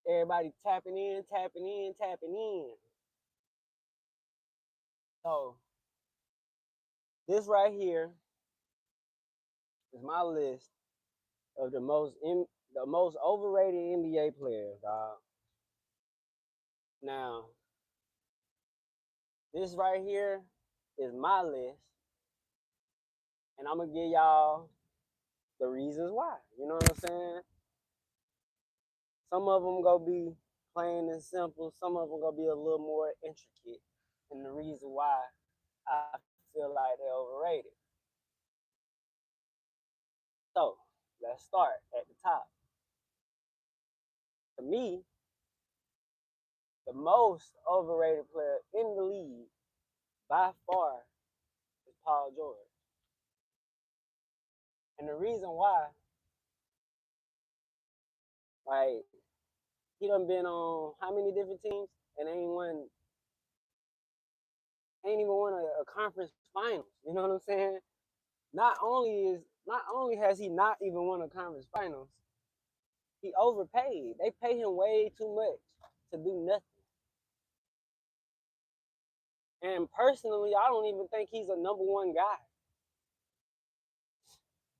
Everybody tapping in, tapping in, tapping in. So this right here is my list of the most overrated NBA players, dog. Now, this right here is my list, and I'm gonna give y'all the reasons why. You know what I'm saying? Some of them gonna be plain and simple. Some of them gonna be a little more intricate, and the reason why I feel like they're overrated. So let's start at the top. To me, the most overrated player in the league by far is Paul George. And the reason why, like, he done been on how many different teams and ain't even won a conference finals. You know what I'm saying? Not only has he not even won a conference finals, he overpaid. They pay him way too much to do nothing. And personally, I don't even think he's a number one guy.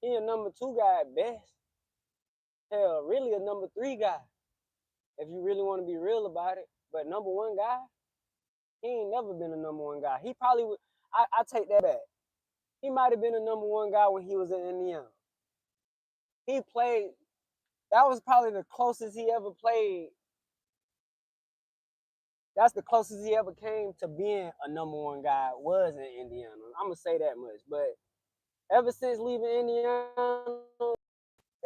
He a number two guy at best. Hell, really a number three guy, if you really want to be real about it. But number one guy, he ain't never been a number one guy. He probably would. I take that back. He might have been a number one guy when he was in Indiana. He played. That was probably the closest he ever played. That's the closest he ever came to being a number one guy was in Indiana. I'm gonna say that much. But ever since leaving Indiana,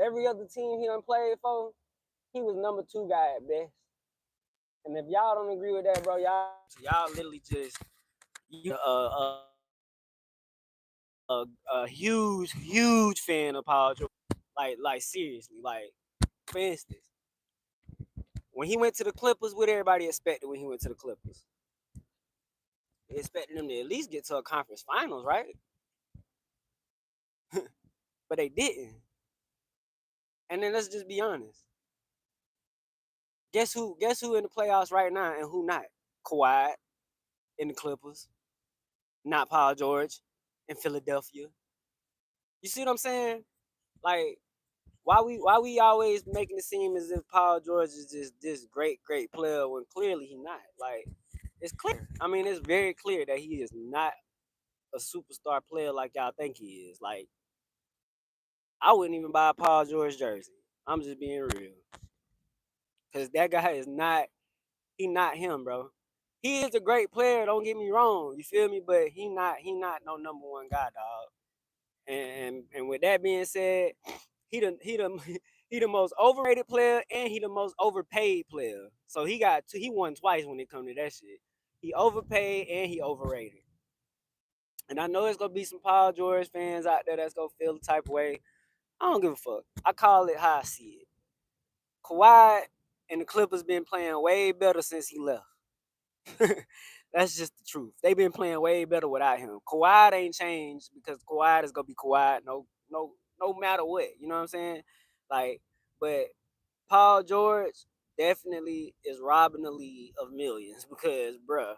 every other team he done played for, he was number two guy at best. And if y'all don't agree with that, bro, y'all literally just a huge fan of Paul George. Like seriously, like for instance, when he went to the Clippers, what everybody expected when he went to the Clippers? They expected him to at least get to a conference finals, right? But they didn't. And then let's just be honest. Guess who in the playoffs right now and who not? Kawhi in the Clippers, not Paul George in Philadelphia. You see what I'm saying? Like, why we always making it seem as if Paul George is just this great player when clearly he not. Like, it's clear. I mean, it's very clear that he is not a superstar player like y'all think he is. Like, I wouldn't even buy a Paul George jersey. I'm just being real. Cause that guy is not him, bro. He is a great player, don't get me wrong. You feel me? But he not no number one guy, dog. And with that being said, he the most overrated player and he the most overpaid player. So he won twice when it come to that shit. He overpaid and he overrated. And I know there's gonna be some Paul George fans out there that's gonna feel the type of way. I don't give a fuck. I call it how I see it. Kawhi and the Clippers been playing way better since he left. That's just the truth. They've been playing way better without him. Kawhi ain't changed because Kawhi is gonna be Kawhi no matter what. You know what I'm saying? Like, but Paul George definitely is robbing the league of millions because, bruh,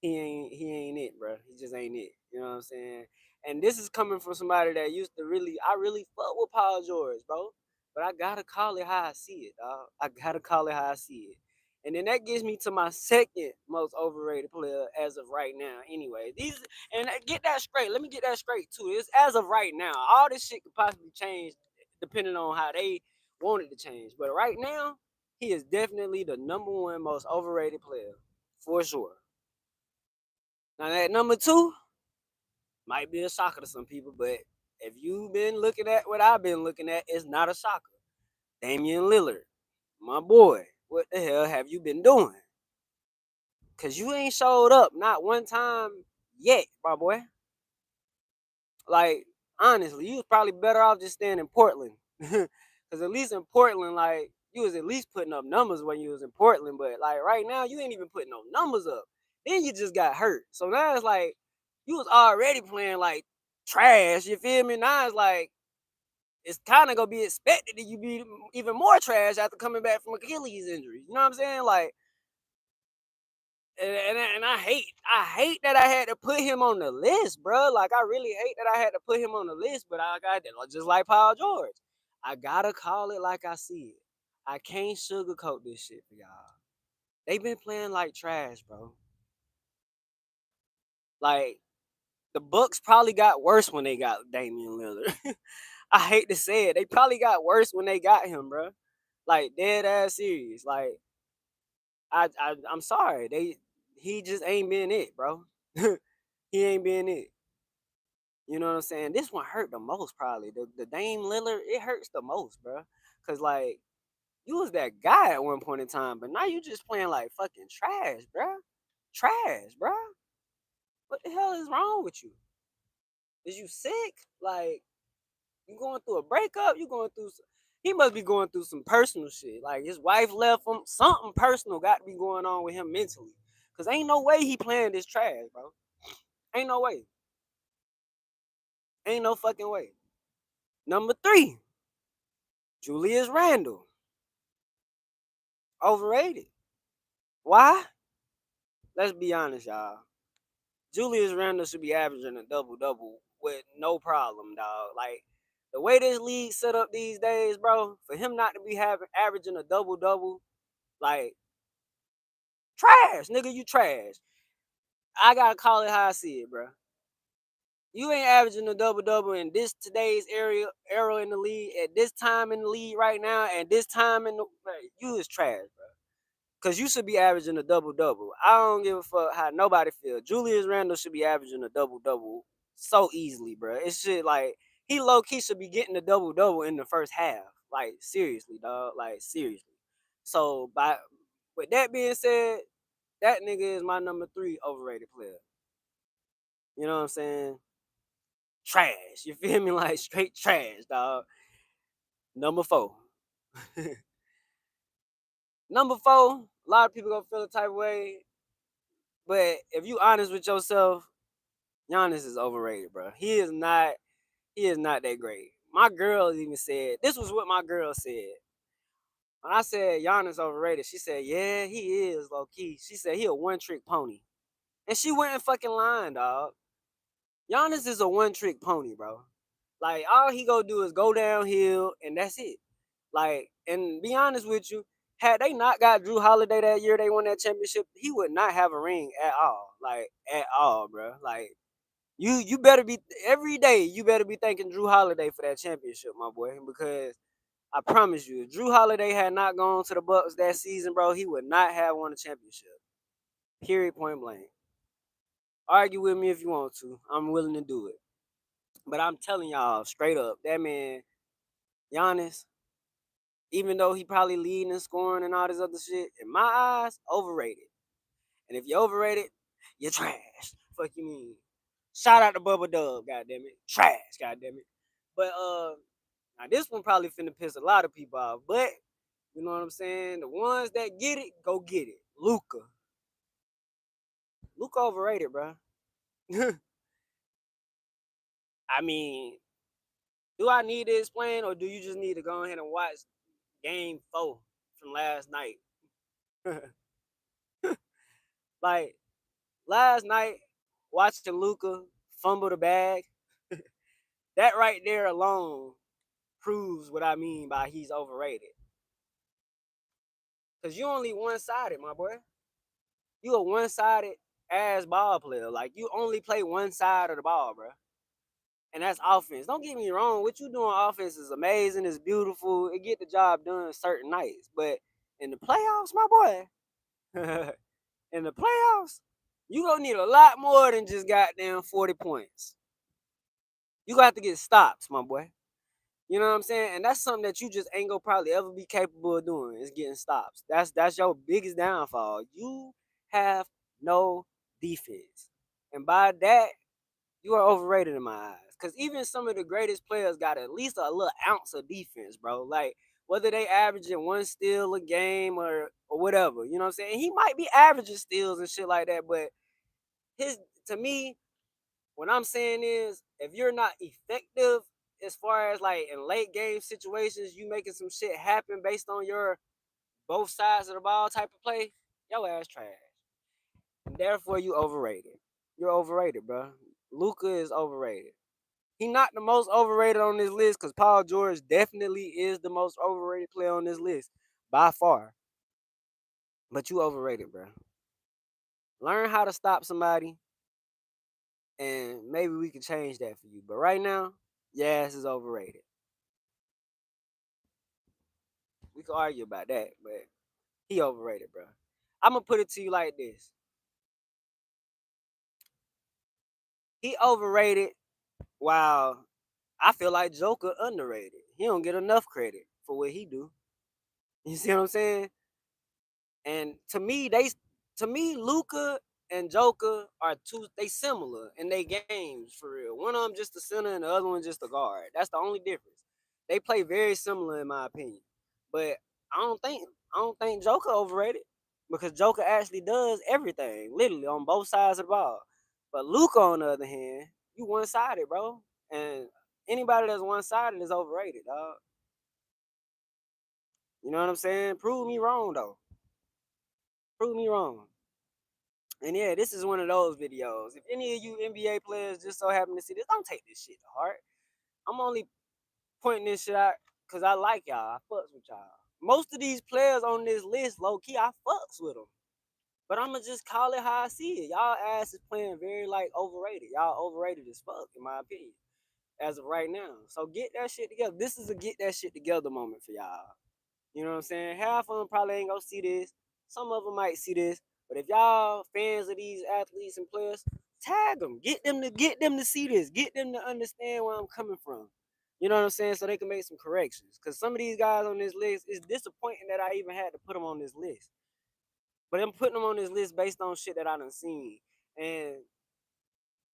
he ain't it, bruh. He just ain't it. You know what I'm saying? And this is coming from somebody that used to I really fuck with Paul George, bro. But I gotta call it how I see it, dog. I gotta call it how I see it. And then that gets me to my second most overrated player as of right now. Anyway, get that straight. Let me get that straight too. It's as of right now. All this shit could possibly change depending on how they want it to change. But right now, he is definitely the number one most overrated player for sure. Now that number two might be a shocker to some people, but if you've been looking at what I've been looking at, it's not a shocker. Damian Lillard, my boy, what the hell have you been doing? Cause you ain't showed up not one time yet, my boy. Like, honestly, you was probably better off just staying in Portland. Cause at least in Portland, like, you was at least putting up numbers when you was in Portland. But like right now, you ain't even putting no numbers up. Then you just got hurt. So now it's like you was already playing like trash. You feel me? Now it's like it's kind of gonna be expected that you be even more trash after coming back from Achilles injury. You know what I'm saying? Like, and I hate that I had to put him on the list, bro. Like, I really hate that I had to put him on the list, but I got just like Paul George. I gotta call it like I see it. I can't sugarcoat this shit for y'all. They've been playing like trash, bro. Like, the Bucks probably got worse when they got Damian Lillard. I hate to say it. They probably got worse when they got him, bro. Like, dead ass serious. Like, I'm sorry. He just ain't been it, bro. He ain't been it. You know what I'm saying? This one hurt the most, probably. The Dame Lillard, it hurts the most, bro. Cause like, you was that guy at one point in time, but now you just playing like fucking trash, bro. Trash, bro. What the hell is wrong with you? Is you sick? Like, you going through a breakup? You going through? He must be going through some personal shit. Like, his wife left him. Something personal got to be going on with him mentally. Cause ain't no way he playing this trash, bro. Ain't no way. Ain't no fucking way. Number 3, Julius Randle. Overrated. Why? Let's be honest, y'all. Julius Randle should be averaging a double-double with no problem, dog. Like, the way this league set up these days, bro, for him not to be averaging a double-double, like, trash, nigga, you trash. I gotta call it how I see it, bro. You ain't averaging a double-double in this today's era in the league, at this time in the league right now, and this time in the, you is trash, bro. Cause you should be averaging a double-double. I don't give a fuck how nobody feel. Julius Randle should be averaging a double-double so easily, bro. It's shit like, he low-key should be getting a double-double in the first half. Like, seriously, dog. Like, seriously. So, with that being said, that nigga is my number 3 overrated player. You know what I'm saying? Trash. You feel me? Like, straight trash, dog. Number 4. Number 4, a lot of people gonna feel the type of way. But if you honest with yourself, Giannis is overrated, bro. He is not that great. My girl even said, this was what my girl said. When I said Giannis overrated, she said, yeah, he is low key. She said he a one-trick pony. And she went in fucking line, dog. Giannis is a one-trick pony, bro. Like, all he go do is go downhill, and that's it. Like, and be honest with you, had they not got Drew Holiday that year they won that championship, he would not have a ring at all. Like, at all, bro. Like, you better be, every day you better be thanking Drew Holiday for that championship, my boy. Because I promise you, if Drew Holiday had not gone to the Bucks that season, bro, he would not have won a championship. Period, point blank. Argue with me if you want to. I'm willing to do it. But I'm telling y'all straight up, that man, Giannis, even though he probably leading and scoring and all this other shit, in my eyes, overrated. And if you're overrated, you're trash. Fuck you mean? Shout out to Bubba Dub, goddammit. Trash, goddammit. But now this one probably finna piss a lot of people off. But you know what I'm saying? The ones that get it, go get it. Luka. Luka overrated, bro. I mean, do I need to explain, or do you just need to go ahead and watch game 4 from last night? Like, last night, watching Luka fumble the bag, that right there alone proves what I mean by he's overrated. Because you only one-sided, my boy. You a one-sided ass ball player. Like, you only play one side of the ball, bro. And that's offense. Don't get me wrong. What you doing offense is amazing. It's beautiful. It get the job done certain nights. But in the playoffs, my boy, in the playoffs, you gonna need a lot more than just goddamn 40 points. You gonna have to get stops, my boy. You know what I'm saying? And that's something that you just ain't gonna probably ever be capable of doing, is getting stops. That's your biggest downfall. You have no defense. And by that, you are overrated in my eyes. Because even some of the greatest players got at least a little ounce of defense, bro. Like, whether they averaging 1 steal a game or whatever. You know what I'm saying? He might be averaging steals and shit like that, but to me, what I'm saying is, if you're not effective as far as like in late game situations, you making some shit happen based on your both sides of the ball type of play, your ass trash. And therefore, you overrated. You're overrated, bro. Luka is overrated. He not the most overrated on this list because Paul George definitely is the most overrated player on this list by far. But you overrated, bro. Learn how to stop somebody, and maybe we can change that for you. But right now, your ass is overrated. We can argue about that, but he overrated, bro. I'm gonna put it to you like this: he overrated, while I feel like Joker underrated. He don't get enough credit for what he do. You see what I'm saying? And to me, Luca and Joker are they similar in their games for real. One of them just a center and the other one just a guard. That's the only difference. They play very similar in my opinion. But I don't think Joker overrated because Joker actually does everything, literally on both sides of the ball. But Luca, on the other hand, you one sided, bro. And anybody that's one sided is overrated, dog. You know what I'm saying? Prove me wrong though. Prove me wrong. And yeah, this is one of those videos. If any of you NBA players just so happen to see this, don't take this shit to heart. I'm only pointing this shit out because I like y'all. I fucks with y'all. Most of these players on this list, low key, I fucks with them. But I'ma just call it how I see it. Y'all ass is playing very like overrated. Y'all overrated as fuck, in my opinion, as of right now. So get that shit together. This is a get that shit together moment for y'all. You know what I'm saying? Half of them probably ain't gonna see this. Some of them might see this. But if y'all fans of these athletes and players, tag them. Get them to see this. Get them to understand where I'm coming from. You know what I'm saying? So they can make some corrections. Because some of these guys on this list, it's disappointing that I even had to put them on this list. But I'm putting them on this list based on shit that I done seen. And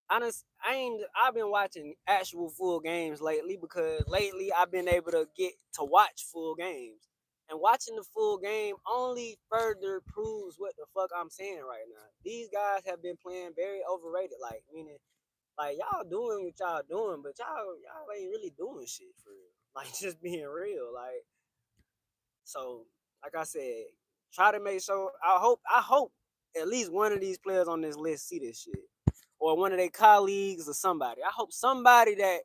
I've been watching actual full games lately because lately I've been able to get to watch full games. And watching the full game only further proves what the fuck I'm saying right now. These guys have been playing very overrated, like meaning like y'all doing what y'all doing, but y'all ain't really doing shit for real. Like just being real. Like so, like I said, try to make sure I hope at least one of these players on this list see this shit. Or one of their colleagues or somebody. I hope somebody that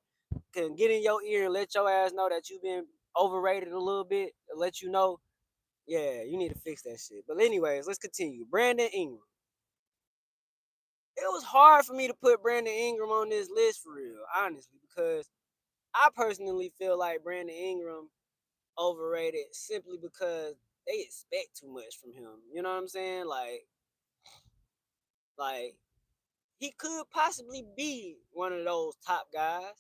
can get in your ear and let your ass know that you've been overrated a little bit, let you know, yeah, you need to fix that shit. But anyways, let's continue. Brandon Ingram. It was hard for me to put Brandon Ingram on this list for real, honestly, because I personally feel like Brandon Ingram overrated simply because they expect too much from him. You know what I'm saying? Like he could possibly be one of those top guys,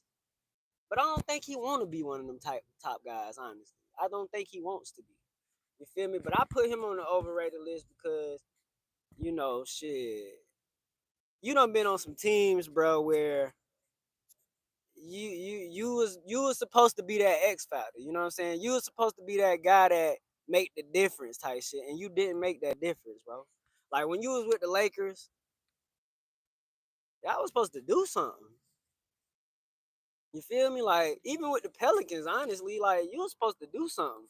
but I don't think he want to be one of them top guys, honestly. I don't think he wants to be. You feel me? But I put him on the overrated list because, shit. You done been on some teams, bro, where you was supposed to be that X factor. You know what I'm saying? You was supposed to be that guy that make the difference type shit, and you didn't make that difference, bro. Like when you was with the Lakers, y'all was supposed to do something. You feel me? Like even with the Pelicans, honestly, like you was supposed to do something.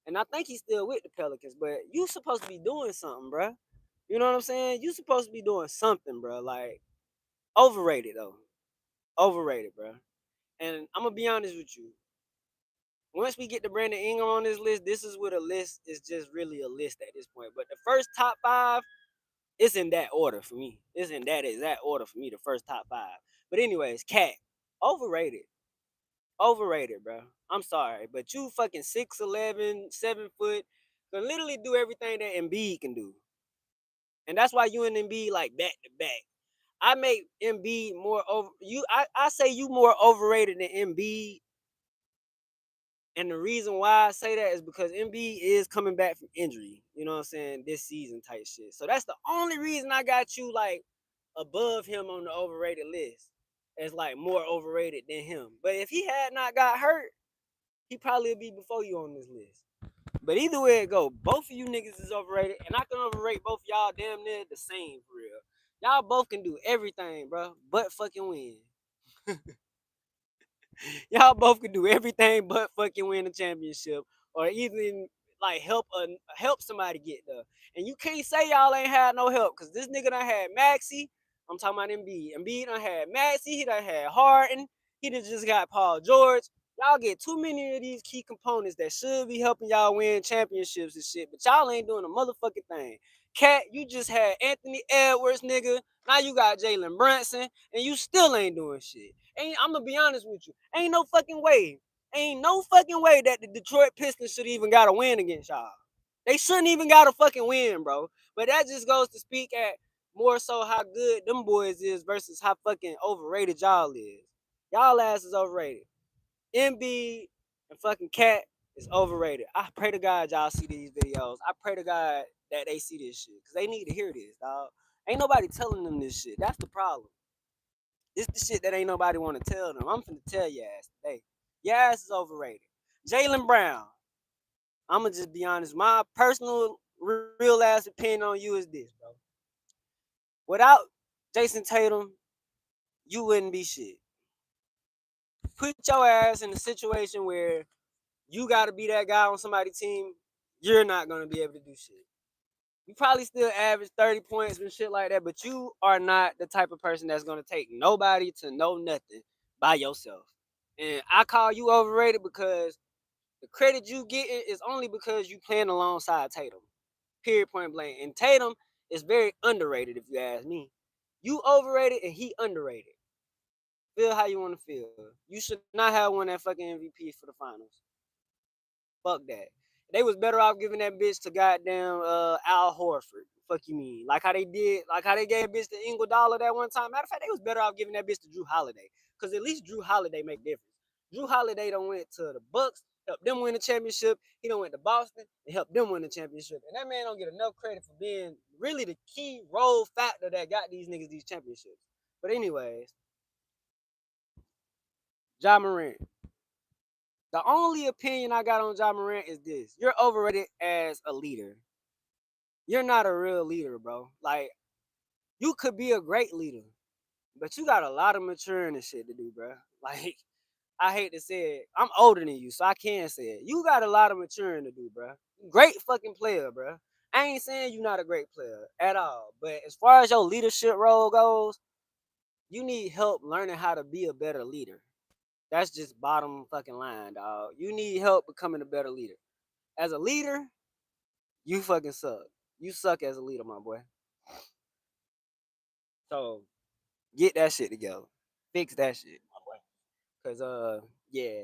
And I think he's still with the Pelicans, but you supposed to be doing something, bro. You know what I'm saying? You supposed to be doing something, bro. Like overrated though, overrated, bro. And I'm gonna be honest with you. Once we get to Brandon Ingram on this list, this is what a list is just really a list at this point. But the first top five, it's in that order for me. It's in that exact order for me. The first top five. But anyways, Cat, overrated. Overrated, bro. I'm sorry, but you fucking 6'11", 7 foot, can literally do everything that Embiid can do, and that's why you and Embiid like back to back. I make Embiid more over you. I say you more overrated than Embiid, and the reason why I say that is because Embiid is coming back from injury. You know what I'm saying? This season type shit. So that's the only reason I got you like above him on the overrated list. As like more overrated than him. But if he had not got hurt, he probably would be before you on this list. But either way it go, both of you niggas is overrated, and I can overrate both y'all damn near the same for real. Y'all both can do everything, bro, but fucking win. Y'all both can do everything but fucking win a championship or even like help somebody get there. And you can't say y'all ain't had no help because this nigga done had Maxey. I'm talking about Embiid. Embiid done had Maxey. He done had Harden. He done just got Paul George. Y'all get too many of these key components that should be helping y'all win championships and shit, but y'all ain't doing a motherfucking thing. Cat, you just had Anthony Edwards, nigga. Now you got Jalen Brunson, and you still ain't doing shit. I'm gonna be honest with you. Ain't no fucking way. Ain't no fucking way that the Detroit Pistons should even got a win against y'all. They shouldn't even got a fucking win, bro. But that just goes to speak at more so how good them boys is versus how fucking overrated y'all is. Y'all ass is overrated. Embiid and fucking Cat is overrated. I pray to God y'all see these videos. I pray to God that they see this shit because they need to hear this, dog. Ain't nobody telling them this shit. That's the problem. This the shit that ain't nobody want to tell them. I'm finna tell your ass today. Your ass is overrated. Jaylen Brown. I'ma just be honest. My personal real ass opinion on you is this, bro. Without Jason Tatum, you wouldn't be shit. Put your ass in a situation where you gotta be that guy on somebody's team, you're not gonna be able to do shit. You probably still average 30 points and shit like that, but you are not the type of person that's gonna take nobody to know nothing by yourself. And I call you overrated because the credit you getting is only because you playing alongside Tatum. Period, point blank. And Tatum is very underrated, if you ask me. You overrated and he underrated. Feel how you want to feel. You should not have won that fucking MVP for the finals. Fuck that. They was better off giving that bitch to goddamn Al Horford. Fuck you mean? Like how they did, like how they gave bitch to Iguodala that one time. Matter of fact, they was better off giving that bitch to Drew Holiday. Cause at least Drew Holiday make difference. Drew Holiday done went to the Bucks, helped them win the championship. He done went to Boston and helped them win the championship. And that man don't get enough credit for being really the key role factor that got these niggas these championships. But anyways, Ja Morant. The only opinion I got on Ja Morant is this. You're overrated as a leader. You're not a real leader, bro. Like, you could be a great leader, but you got a lot of maturing and shit to do, bro. Like, I hate to say it. I'm older than you, so I can say it. You got a lot of maturing to do, bro. Great fucking player, bro. I ain't saying you're not a great player at all, but as far as your leadership role goes, you need help learning how to be a better leader. That's just bottom fucking line, dog. You need help becoming a better leader. As a leader, you fucking suck. You suck as a leader, my boy. So get that shit together. Fix that shit, my boy. Cause yeah,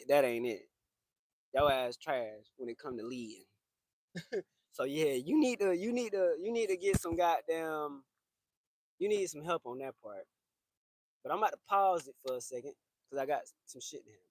that ain't it. Your ass trash when it come to leading. So yeah, you need to get some goddamn. You need some help on that part. But I'm about to pause it for a second because I got some shit to handle.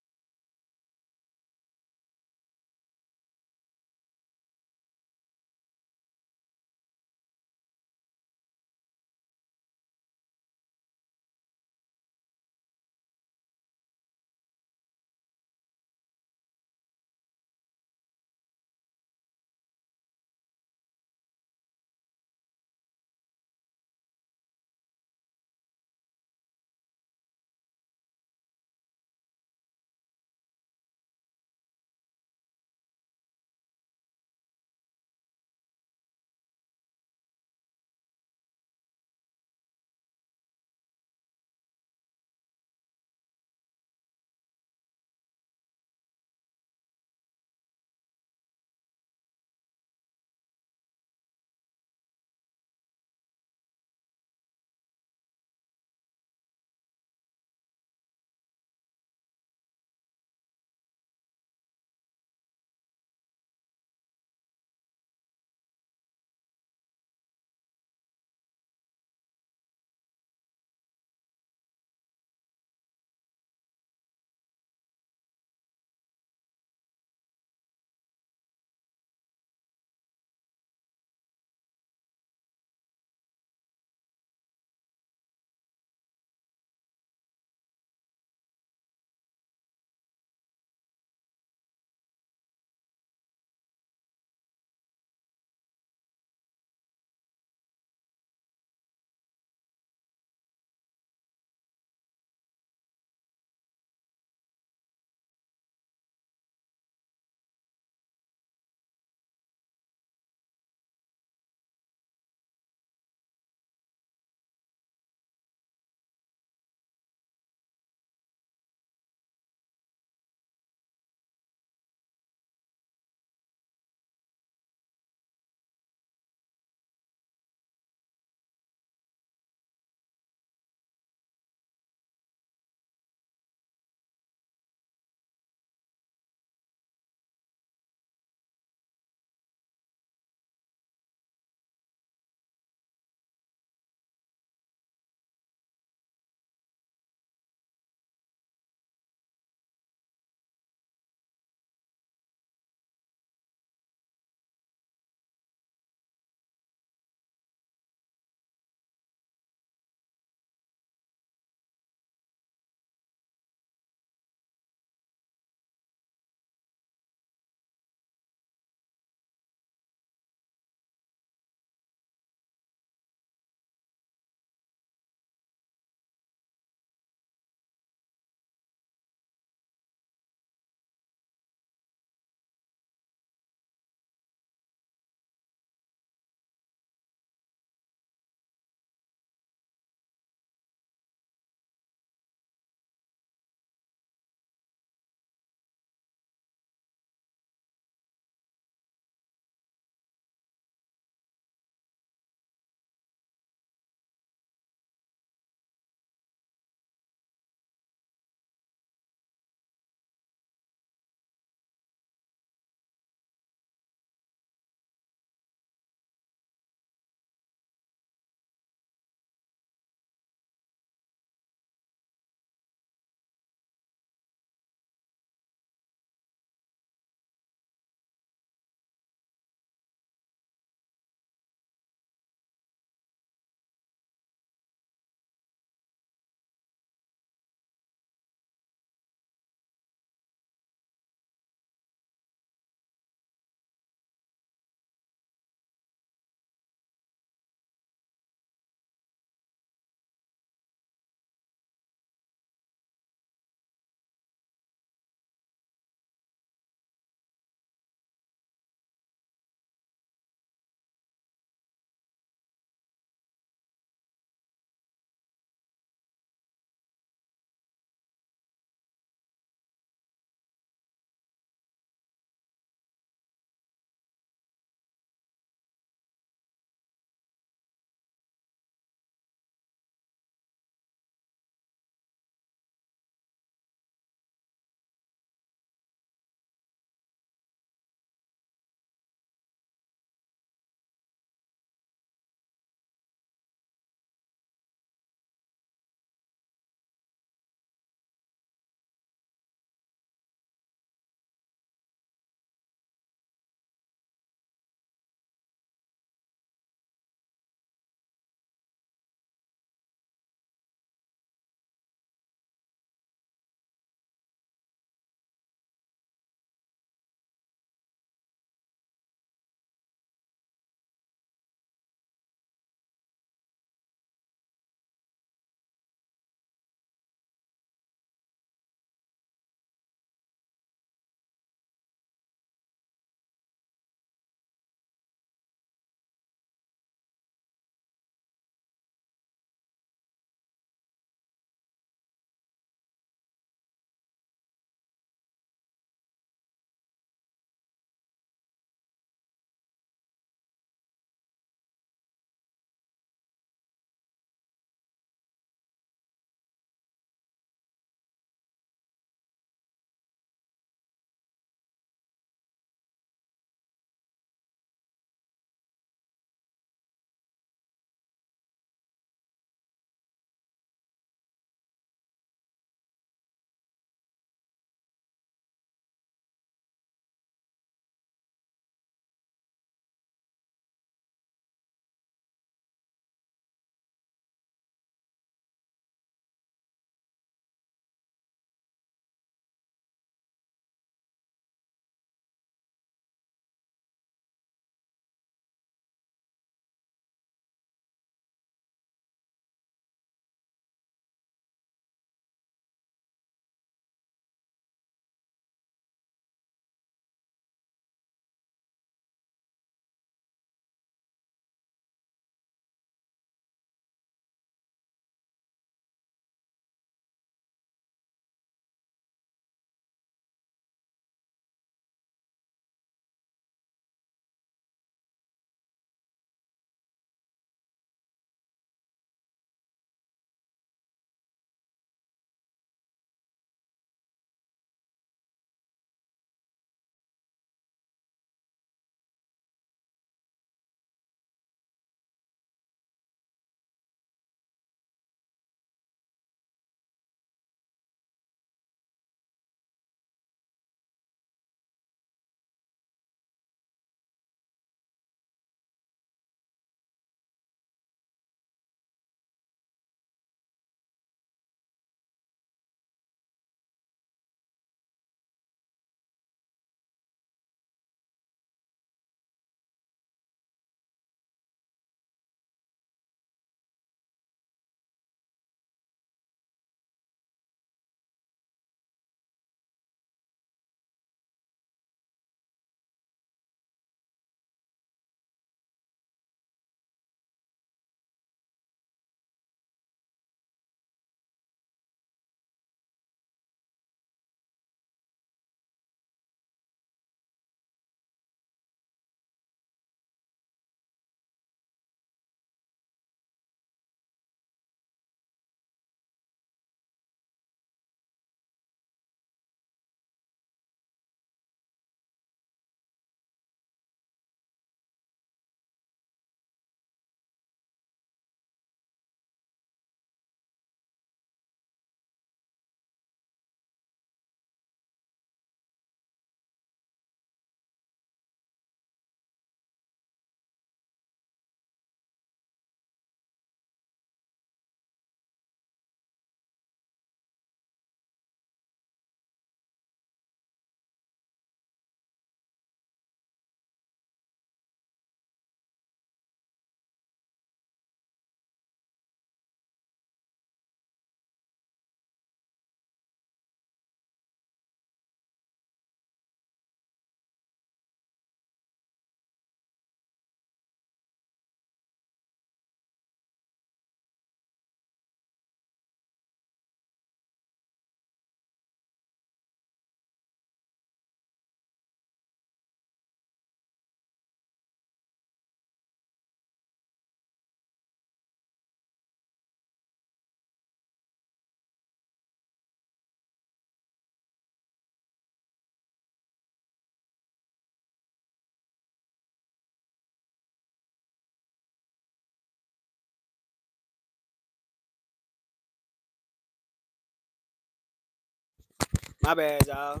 My bad, y'all.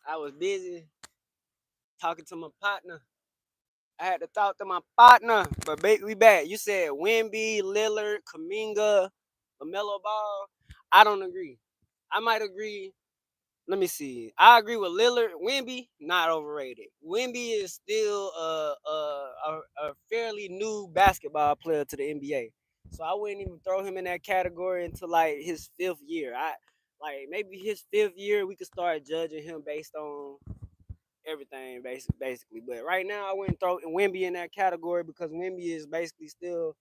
I was busy talking to my partner. I had to talk to my partner, but we back. You said Wemby, Lillard, Kuminga, LaMelo Ball. I don't agree. I might agree. Let me see. I agree with Lillard. Wemby, not overrated. Wemby is still a fairly new basketball player to the NBA. So I wouldn't even throw him in that category until like his 5th year. I like maybe his 5th year we could start judging him based on everything basically. But right now I wouldn't throw Wemby in that category because Wemby is basically still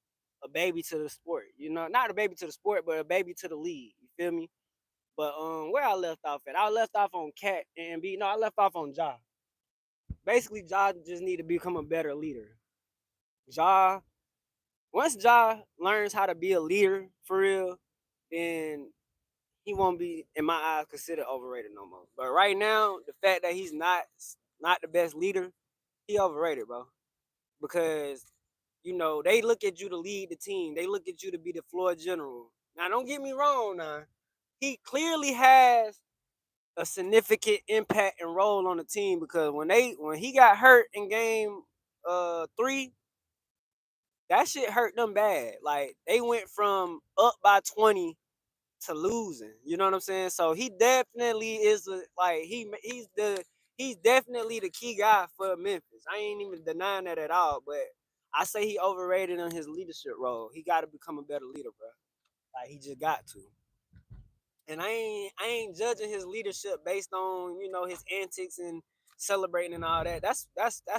a baby to the sport. You know, not a baby to the sport, but a baby to the league. You feel me? But where I left off at, I left off on Cat and B. No, I left off on Ja. Basically, Ja just need to become a better leader. Ja, once Ja learns how to be a leader for real, then he won't be, in my eyes, considered overrated no more. But right now, the fact that he's not the best leader, he overrated, bro. Because you know they look at you to lead the team. They look at you to be the floor general. Now, don't get me wrong. Now, he clearly has a significant impact and role on the team because when he got hurt in game 3, that shit hurt them bad. Like they went from up by 20 to losing. You know what I'm saying? So he definitely is like he's definitely the key guy for Memphis. I ain't even denying that at all, but I say he overrated on his leadership role. He got to become a better leader, bro. Like he just got to. And I ain't judging his leadership based on his antics and celebrating and all that. That's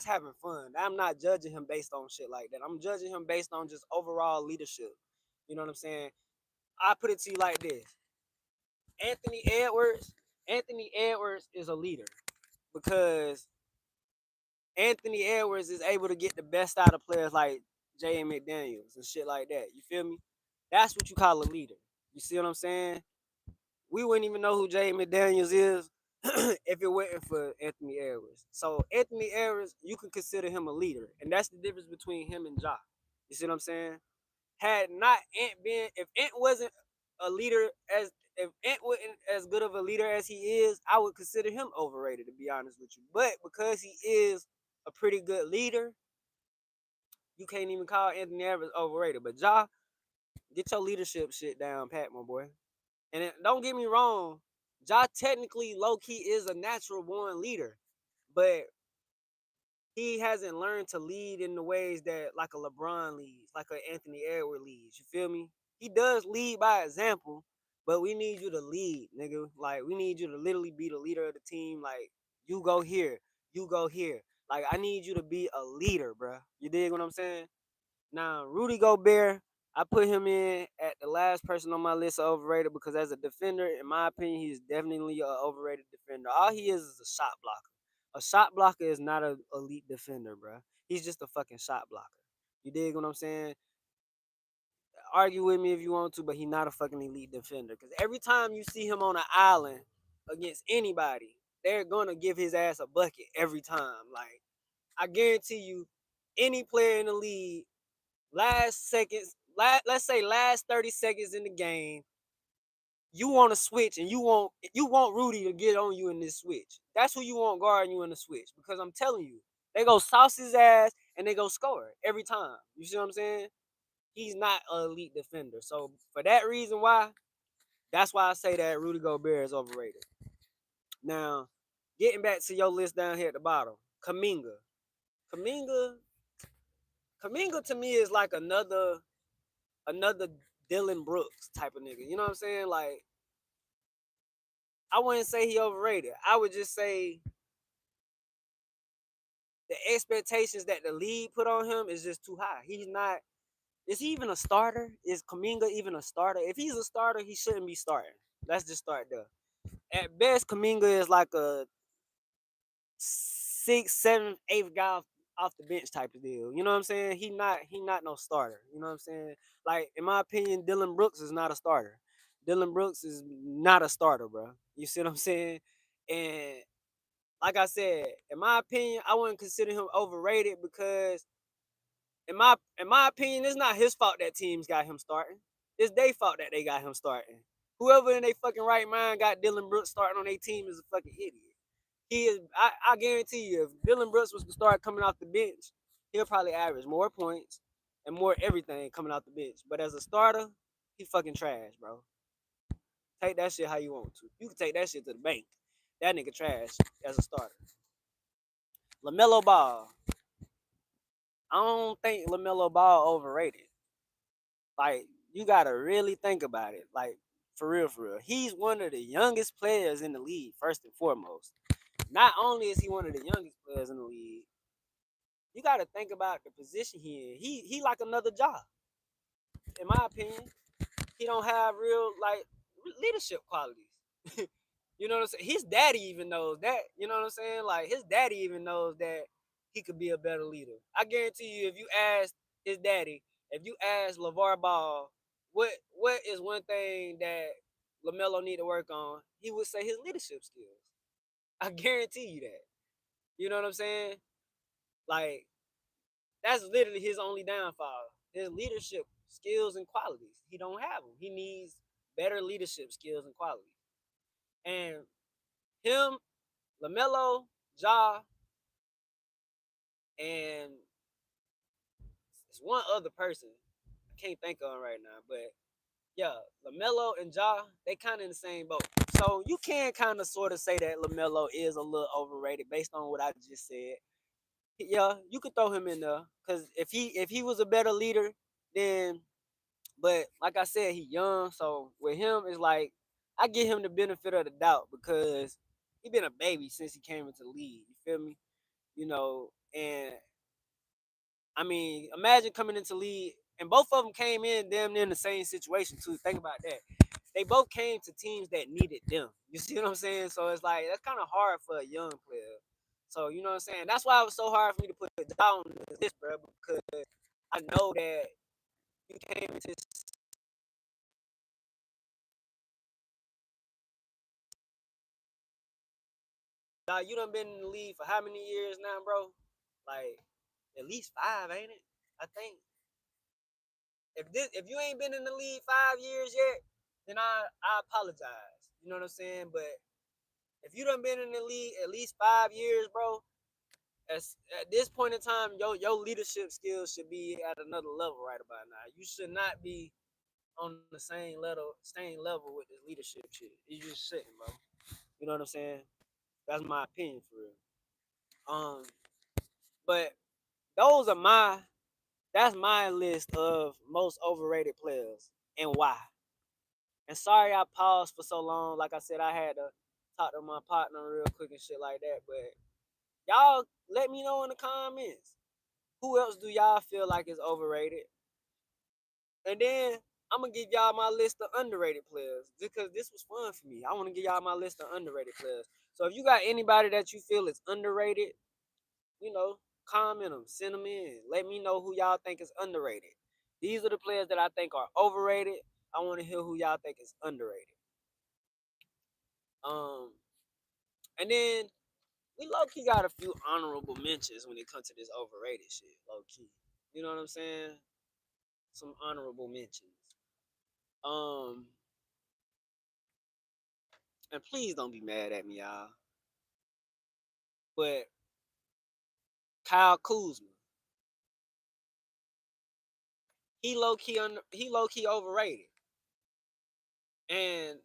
having fun. I'm not judging him based on shit like that. I'm judging him based on just overall leadership. You know what I'm saying? I put it to you like this: Anthony Edwards. Anthony Edwards is a leader because Anthony Edwards is able to get the best out of players like J.A. McDaniels and shit like that. You feel me? That's what you call a leader. You see what I'm saying? We wouldn't even know who Jay McDaniels is if it wasn't for Anthony Edwards. So Anthony Edwards, you can consider him a leader, and that's the difference between him and Ja. You see what I'm saying? Had not Ant been, if Ant wasn't a leader if Ant wasn't as good of a leader as he is, I would consider him overrated, to be honest with you. But because he is a pretty good leader, you can't even call Anthony Edwards overrated. But Ja, get your leadership shit down, Pat, my boy. And don't get me wrong, Ja technically low key is a natural born leader, but he hasn't learned to lead in the ways that like a LeBron leads, like an Anthony Edwards leads. You feel me? He does lead by example, but we need you to lead, nigga. Like we need you to literally be the leader of the team. Like you go here, you go here. Like I need you to be a leader, bro. You dig what I'm saying? Now, Rudy Gobert, I put him in at the last person on my list of overrated because as a defender, in my opinion, he's definitely an overrated defender. All he is a shot blocker. A shot blocker is not an elite defender, bro. He's just a fucking shot blocker. You dig what I'm saying? Argue with me if you want to, but he's not a fucking elite defender. Because every time you see him on an island against anybody, they're going to give his ass a bucket every time. Like, I guarantee you, any player in the league let's say last 30 seconds in the game, you want to switch and you want Rudy to get on you in this switch. That's who you want guarding you in the switch. Because I'm telling you, they go sauce his ass and they go score every time. You see what I'm saying? He's not an elite defender. So for that reason that's why I say that Rudy Gobert is overrated. Now, getting back to your list down here at the bottom, Kuminga. Kuminga, Kuminga to me is like another Dylan Brooks type of nigga. You know what I'm saying? Like, I wouldn't say he overrated. I would just say the expectations that the league put on him is just too high. He's not. Is he even a starter? Is Kuminga even a starter? If he's a starter, he shouldn't be starting. Let's just start there. At best, Kuminga is like a 6th, 7th, 8th guy off the bench type of deal. You know what I'm saying? He not no starter. You know what I'm saying? Like in my opinion, Dylan Brooks is not a starter. Dylan Brooks is not a starter, bro. You see what I'm saying? And like I said, in my opinion, I wouldn't consider him overrated because in my opinion, it's not his fault that teams got him starting. It's their fault that they got him starting. Whoever in their fucking right mind got Dylan Brooks starting on their team is a fucking idiot. He is. I guarantee you, if Dylan Brooks was to start coming off the bench, he'll probably average more points and more everything coming off the bench. But as a starter, he fucking trash, bro. Take that shit how you want to. You can take that shit to the bank. That nigga trash as a starter. LaMelo Ball. I don't think LaMelo Ball overrated. Like, you gotta really think about it. Like, for real, for real. He's one of the youngest players in the league, first and foremost. Not only is he one of the youngest players in the league, you gotta think about the position he in. He like another job, in my opinion. He don't have real like leadership qualities. You know what I'm saying? His daddy even knows that. You know what I'm saying? Like his daddy even knows that he could be a better leader. I guarantee you, if you ask his daddy, if you ask LeVar Ball, what is one thing that LaMelo need to work on, he would say his leadership skills. I guarantee you that. You know what I'm saying? Like that's literally his only downfall. His leadership skills and qualities. He don't have them. He needs better leadership skills and qualities. And him, LaMelo, Ja, and it's one other person I can't think of right now, but yeah, LaMelo and Ja, they kind of in the same boat. So you can kind of sort of say that LaMelo is a little overrated based on what I just said. Yeah, you could throw him in there because if he was a better leader, then but like I said, he young, so with him it's like I give him the benefit of the doubt because he been a baby since he came into the league. You feel me? You know, and I mean, imagine coming into league and both of them came in damn near in the same situation too. Think about that. They both came to teams that needed them. You see what I'm saying? So it's like that's kind of hard for a young player. So you know what I'm saying? That's why it was so hard for me to put it down on this list, bro, because I know that you came into you done been in the league for how many years now, bro? Like at least 5, ain't it? I think. If you ain't been in the league 5 years yet, then I apologize. You know what I'm saying? But if you done been in the league at least 5 years, bro, at this point in time, your leadership skills should be at another level right about now. You should not be on the same level with this leadership shit. You just shouldn't, bro. You know what I'm saying? That's my opinion for real. But those are that's my list of most overrated players and why. And sorry I paused for so long. Like I said, I had to talk to my partner real quick and shit like that. But y'all let me know in the comments. Who else do y'all feel like is overrated? And then I'm gonna give y'all my list of underrated players because this was fun for me. I want to give y'all my list of underrated players. So if you got anybody that you feel is underrated, you know, comment them, send them in. Let me know who y'all think is underrated. These are the players that I think are overrated. I want to hear who y'all think is underrated. Um, and then we low key got a few honorable mentions when it comes to this overrated shit. Low key, you know what I'm saying? Some honorable mentions. Um, and please don't be mad at me, y'all. But Kyle Kuzma, he low key overrated. And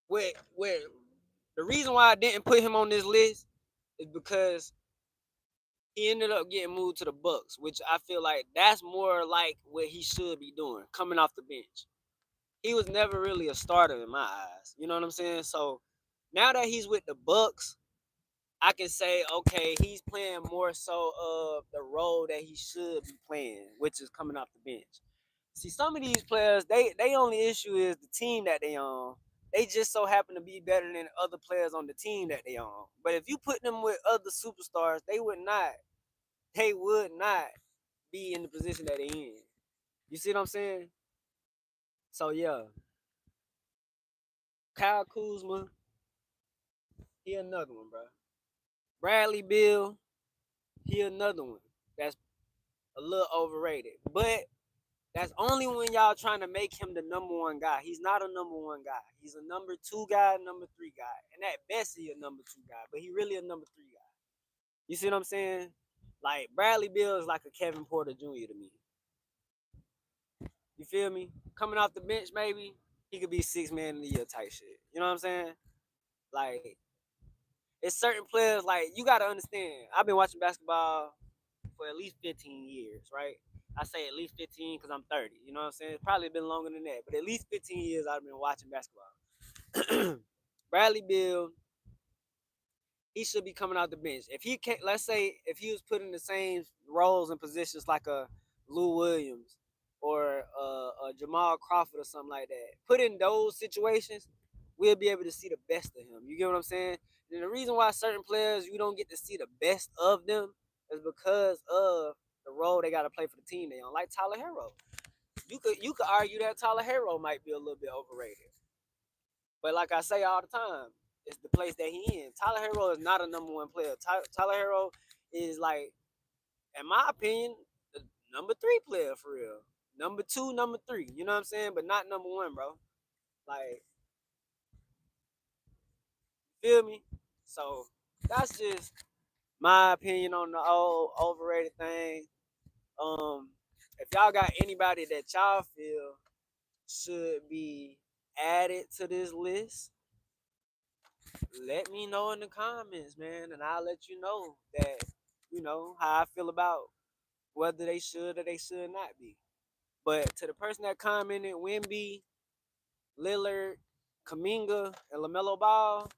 with the reason why I didn't put him on this list is because he ended up getting moved to the Bucks, which I feel like that's more like what he should be doing, coming off the bench. He was never really a starter in my eyes. You know what I'm saying? So now that he's with the Bucks, I can say, okay, he's playing more so of the role that he should be playing, which is coming off the bench. See, some of these players, they only issue is the team that they on. They just so happen to be better than other players on the team that they on. But if you put them with other superstars, they would not be in the position that they in. You see what I'm saying? So yeah, Kyle Kuzma, he another one, bro. Bradley Beal, he another one that's a little overrated. But That's only when y'all trying to make him the number one guy. He's not a number one guy. He's a number two guy, number three guy. And at best, he a number two guy, but he really a number three guy. You see what I'm saying? Like, Bradley Beal is like a Kevin Porter Jr. to me. You feel me? Coming off the bench, maybe, he could be 6 man of the year type shit. You know what I'm saying? Like, it's certain players, like, you got to understand. I've been watching basketball for at least 15 years, right? I say at least 15 because I'm 30. You know what I'm saying? It's probably been longer than that, but at least 15 years I've been watching basketball. Bradley Beal, he should be coming out the bench. If he can't, let's say, if he was put in the same roles and positions like a Lou Williams or a Jamal Crawford or something like that, put in those situations, we'll be able to see the best of him. You get what I'm saying? And the reason why certain players you don't get to see the best of them is because of the role they got to play for the team they on. Like Tyler Herro, you could argue that Tyler Herro might be a little bit overrated. But like I say all the time, it's the place that he in. Tyler Herro is not a number one player. Tyler Herro is, like, in my opinion, the number three player for real. Number two, number three. You know what I'm saying? But not number one, bro. Like, feel me? So that's just my opinion on the old overrated thing. If y'all got anybody that y'all feel should be added to this list, let me know in the comments, man, and I'll let you know that, how I feel about whether they should or they should not be. But to the person that commented, Wemby, Lillard, Kuminga, and LaMelo Ball,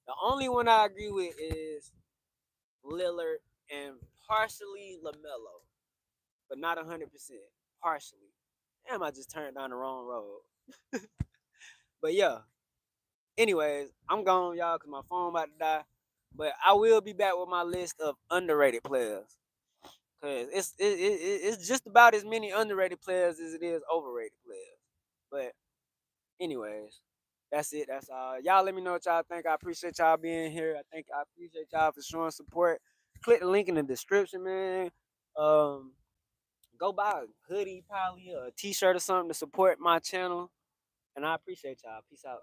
the only one I agree with is Lillard and partially LaMelo, but not 100%. Partially. Damn, I just turned down the wrong road. But yeah. Anyways, I'm gone, y'all, because my phone about to die. But I will be back with my list of underrated players. Because it's just about as many underrated players as it is overrated players. But anyways, that's it. That's all. Y'all let me know what y'all think. I appreciate y'all being here. I appreciate y'all for showing support. Click the link in the description, man. Go buy a hoodie, probably, or a t-shirt or something to support my channel. And I appreciate y'all. Peace out.